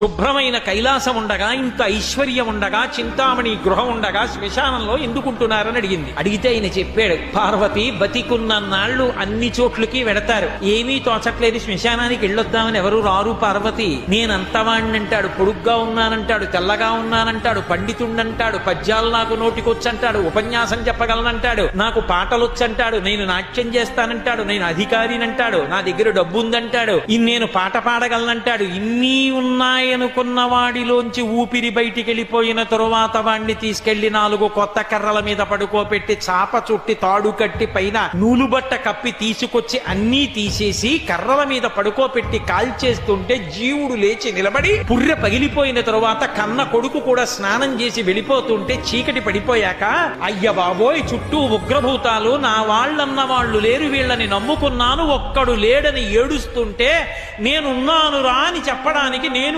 శుభ్రమైన కైలాసం ఉండగా, ఇంత ఐశ్వర్యం ఉండగా, చింతామణి గృహం ఉండగా శ్మశానంలో ఎందుకుంటున్నారని అడిగితే ఆయన చెప్పాడు, పార్వతి బతికున్న నాళ్లు అన్ని చోట్లకి వెడతారు, ఏమీ తోచట్లేదు, శ్మశానానికి వెళ్ళొద్దామని ఎవరు రారు పార్వతి. నేనంతవాణ్ణంటాడు, పొడుగ్గా ఉన్నానంటాడు, తెల్లగా ఉన్నానంటాడు, పండితుండంటాడు, పద్యాలు నాకు నోటికొచ్చంటాడు, ఉపన్యాసం చెప్పగలనంటాడు, నాకు పాటలొచ్చంటాడు, నేను నాట్యం చేస్తానంటాడు, నేను అధికారినంటాడు, నా దగ్గర డబ్బు ఉందంటాడు, నేను పాట పాడగలనంటాడు. ఇన్ని ఉన్నాయి అనుకున్న వాడిలోంచి ఊపిరి బయటికి వెళ్ళిపోయిన తరువాత వాణ్ణి తీసుకెళ్లి 4 కొత్త కర్రల మీద పడుకోపెట్టి చాప చుట్టి తాడు కట్టి పైన నూలుబట్ట కప్పి తీసుకొచ్చి అన్నీ తీసేసి కర్రల మీద పడుకోపెట్టి కాల్చేస్తుంటే జీవుడు లేచి నిలబడి పుర్రె పగిలిపోయిన తరువాత కన్న కొడుకు కూడా స్నానం చేసి వెళ్ళిపోతుంటే చీకటి పడిపోయాక, అయ్య బాబోయ్ చుట్టూ ఉగ్రభూతాలు, నా వాళ్ళన్న వాళ్ళు లేరు, వీళ్ళని నమ్ముకున్నాను, ఒక్కడు లేడని ఏడుస్తుంటే నేనున్నాను రా అని చెప్పడానికి నేను